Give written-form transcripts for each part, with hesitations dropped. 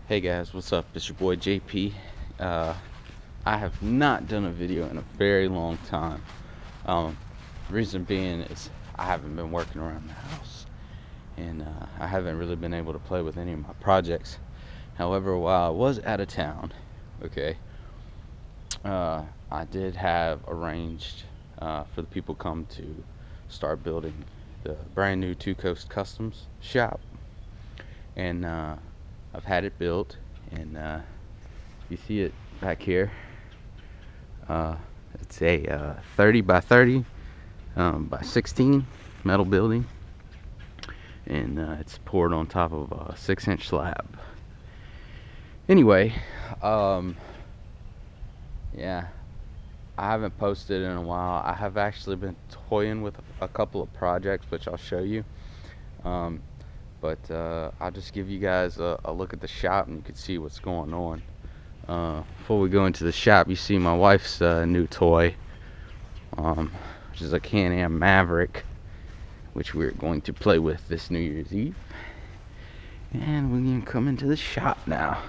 Hey guys, what's up? It's your boy JP. I have not done a video in a very long time. Reason being is I haven't been working around the house, and I haven't really been able to play with any of my projects. However, while I was out of town, I did have arranged for the people come to start building the brand new Two Coast Customs shop, and I've had it built, and you see it back here. It's a 30 by 30 by 16 metal building, and it's poured on top of a 6-inch slab. Anyway, yeah, I haven't posted in a while. I have actually been toying with a couple of projects, which I'll show you. But I'll just give you guys a look at the shop, and you can see what's going on. Before we go into the shop, you see my wife's new toy, which is a Can-Am Maverick, which we're going to play with this New Year's Eve. And we're going to come into the shop now.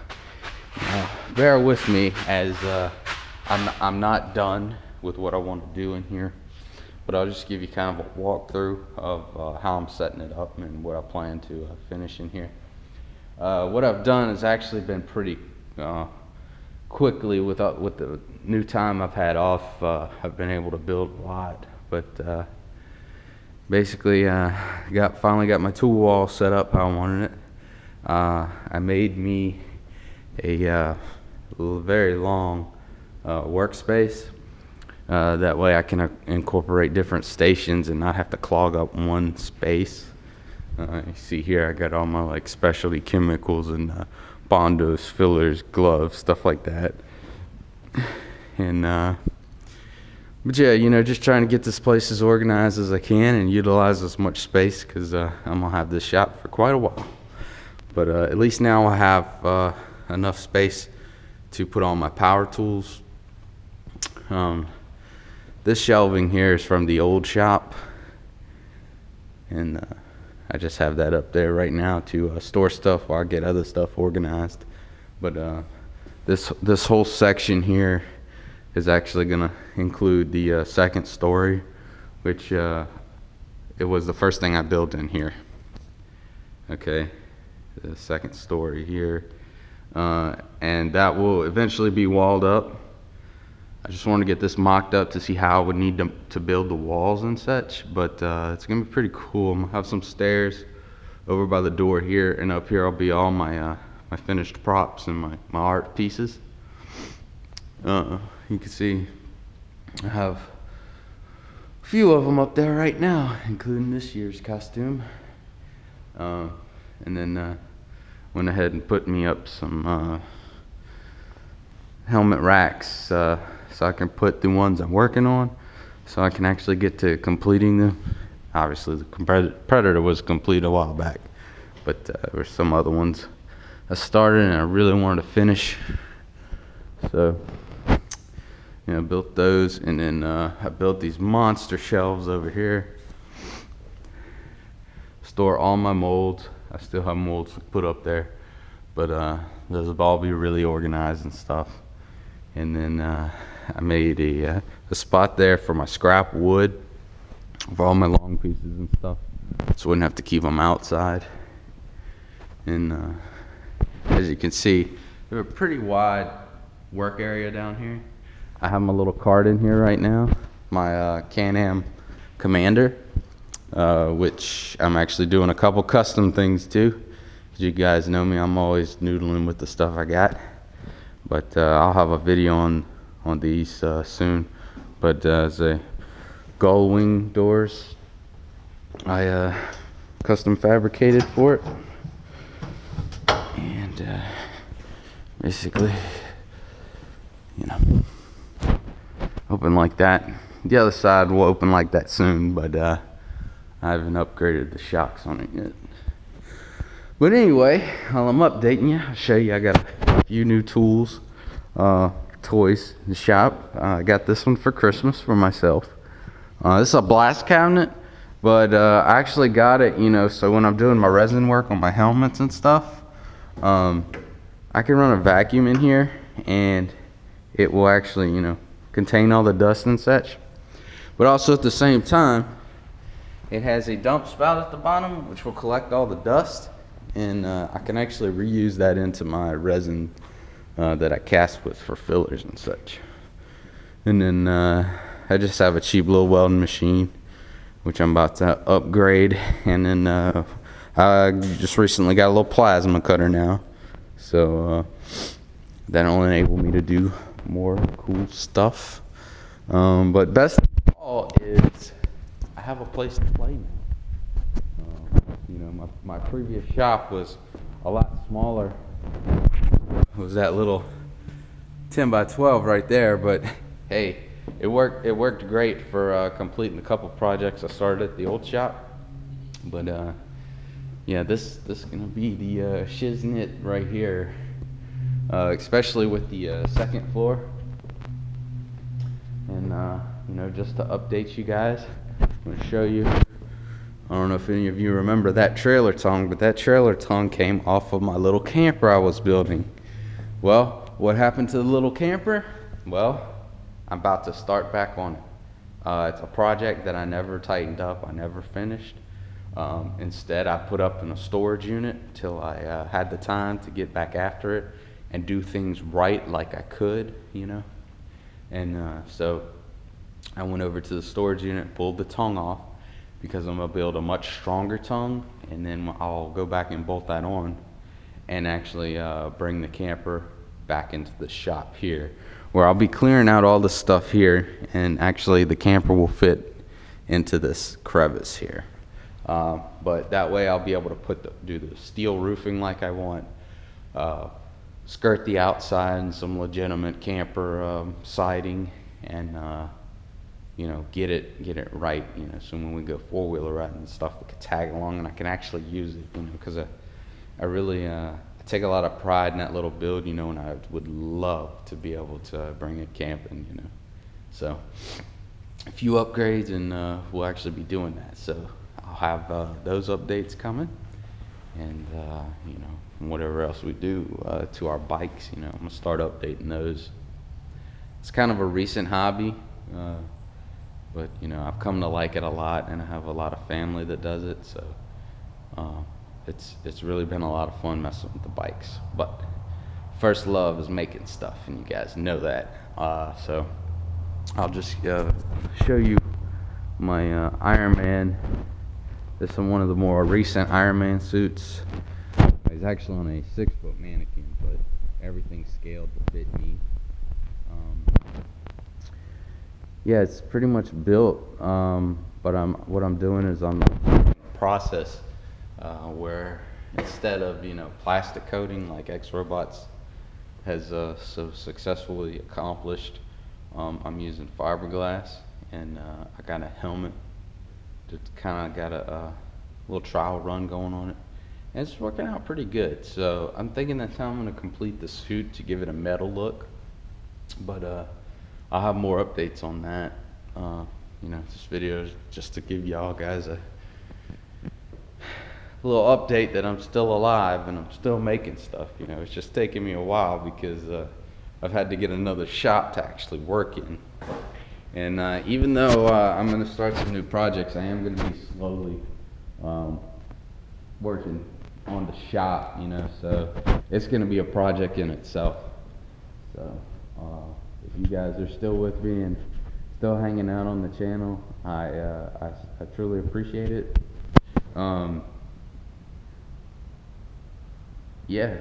Bear with me, as I'm not done with what I want to do in here. But I'll just give you kind of a walkthrough of how I'm setting it up and what I plan to finish in here. What I've done has actually been pretty quickly with the new time I've had off. I've been able to build a lot, but basically finally got my tool wall set up how I wanted it. I made me a very long workspace. That way I can incorporate different stations and not have to clog up one space. You see here I got all my like specialty chemicals and bondos, fillers, gloves, stuff like that. And but yeah, you know, just trying to get this place as organized as I can and utilize as much space, because I'm gonna have this shop for quite a while. But at least now I have enough space to put all my power tools. This shelving here is from the old shop, and I just have that up there right now to store stuff while I get other stuff organized. But this whole section here is actually gonna include the second story, which it was the first thing I built in here. Okay, the second story here, and that will eventually be walled up. I just want to get this mocked up to see how I would need to build the walls and such, but it's gonna be pretty cool. I'm gonna have some stairs over by the door here, and up here will be all my my finished props and my art pieces. You can see I have a few of them up there right now, including this year's costume. And then went ahead and put me up some helmet racks, so I can put the ones I'm working on, so I can actually get to completing them. Obviously the Predator was complete a while back, but there were some other ones I started and I really wanted to finish. So, you know, built those, and then I built these monster shelves over here. Store all my molds. I still have molds put up there, but those will all be really organized and stuff. And then I made a spot there for my scrap wood, for all my long pieces and stuff, so I wouldn't have to keep them outside. And as you can see, we have a pretty wide work area down here. I have my little cart in here right now, my Can-Am Commander, which I'm actually doing a couple custom things to. As you guys know me, I'm always noodling with the stuff I got. But I'll have a video on these soon. But as a gull wing doors, I custom fabricated for it, and basically, you know, open like that. The other side will open like that soon, but I haven't upgraded the shocks on it yet. But anyway, while I'm updating you, I'll show you I got a few new tools, toys in the shop. I got this one for Christmas for myself. This is a blast cabinet, but I actually got it, you know, so when I'm doing my resin work on my helmets and stuff, I I can run a vacuum in here and it will actually, contain all the dust and such. But also at the same time, it has a dump spout at the bottom which will collect all the dust, and I can actually reuse that into my resin that I cast with for fillers and such. And then I just have a cheap little welding machine which I'm about to upgrade, and then I just recently got a little plasma cutter now, so that'll enable me to do more cool stuff. But best of all is I have a place to play now. My previous shop was a lot smaller. It was that little 10 by 12 right there, but hey, it worked great for completing a couple projects I started at the old shop. But yeah, this is gonna be the shiznit right here, especially with the second floor. And just to update you guys, I'm gonna show you. I don't know if any of you remember that trailer tongue, but that trailer tongue came off of my little camper I was building. Well, what happened to the little camper? Well, I'm about to start back on it. It's a project that I never tightened up, I never finished. Instead, I put up in a storage unit till I had the time to get back after it and do things right like I could, And so I went over to the storage unit, pulled the tongue off, because I'm gonna build a much stronger tongue, and then I'll go back and bolt that on and actually bring the camper back into the shop here, where I'll be clearing out all the stuff here, and actually the camper will fit into this crevice here. But that way I'll be able to do the steel roofing like I want, skirt the outside in some legitimate camper siding, and get it right, so when we go four-wheeler riding and stuff, we can tag along and I can actually use it, because I really I take a lot of pride in that little build, and I would love to be able to bring it camping, So a few upgrades, and we'll actually be doing that. So I'll have those updates coming, and whatever else we do to our bikes, I'm gonna start updating those. It's kind of a recent hobby, but I've come to like it a lot, and I have a lot of family that does it, so it's really been a lot of fun messing with the bikes. But first love is making stuff, and you guys know that. So I'll just show you my Iron Man. This is one of the more recent Iron Man suits. He's actually on a 6-foot mannequin, but everything's scaled to fit me. Yeah, it's pretty much built, but what I'm doing is I'm process where instead of plastic coating like X-Robots has so successfully accomplished, I'm using fiberglass, and I got a helmet. Just kind of got a little trial run going on it, and it's working out pretty good. So I'm thinking that's how I'm going to complete the suit to give it a metal look, but I'll have more updates on that. This video is just to give y'all guys a little update that I'm still alive and I'm still making stuff. It's just taking me a while because I've had to get another shop to actually work in. And even though I'm going to start some new projects, I am going to be slowly working on the shop, so it's going to be a project in itself. So if you guys are still with me and still hanging out on the channel, I truly appreciate it. Yeah,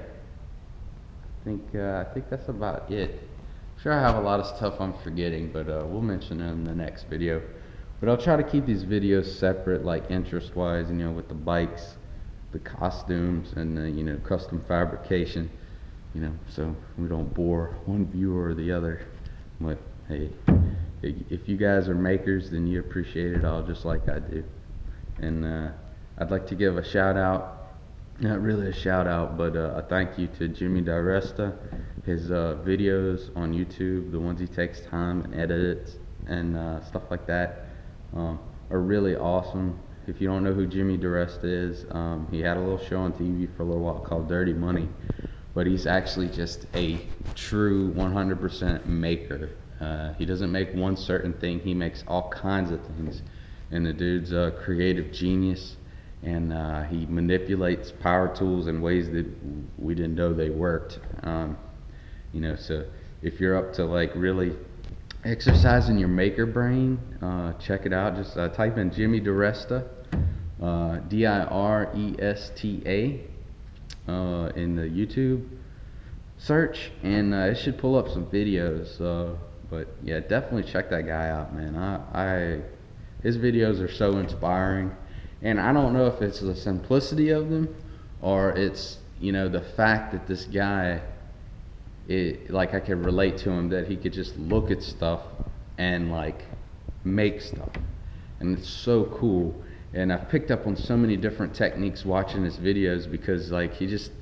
I think that's about it. I'm sure I have a lot of stuff I'm forgetting, but we'll mention it in the next video. But I'll try to keep these videos separate, like interest-wise, with the bikes, the costumes, and the custom fabrication, so we don't bore one viewer or the other. But hey, if you guys are makers, then you appreciate it all just like I do. And I'd like to give a shout out, not really a shout out, but a thank you to Jimmy DiResta. His videos on YouTube, the ones he takes time and edits and stuff like that, are really awesome. If you don't know who Jimmy DiResta is, he had a little show on TV for a little while called Dirty Money, but he's actually just a true 100% maker. He doesn't make one certain thing, he makes all kinds of things. And the dude's a creative genius, and he manipulates power tools in ways that we didn't know they worked. You know, so if you're up to like really exercising your maker brain, check it out. Just type in Jimmy DiResta, DIRESTA, in the YouTube search, and it should pull up some videos. But yeah, definitely check that guy out, man. His videos are so inspiring, and I don't know if it's the simplicity of them or it's, you know, the fact that this guy, like I could relate to him, that he could just look at stuff and like make stuff, and it's so cool. And I've picked up on so many different techniques watching his videos, because like he just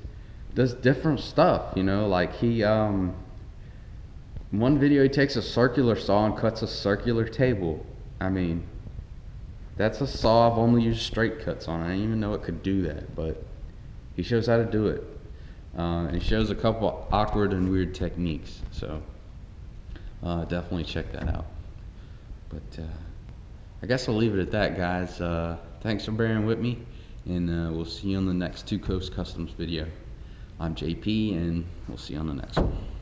does different stuff, you know. Like he one video he takes a circular saw and cuts a circular table. I mean, that's a saw I've only used straight cuts on. I didn't even know it could do that, but he shows how to do it. And he shows a couple awkward and weird techniques, so definitely check that out. But I guess I'll leave it at that, guys. Thanks for bearing with me, and we'll see you on the next Two Coast Customs video. I'm JP, and we'll see you on the next one.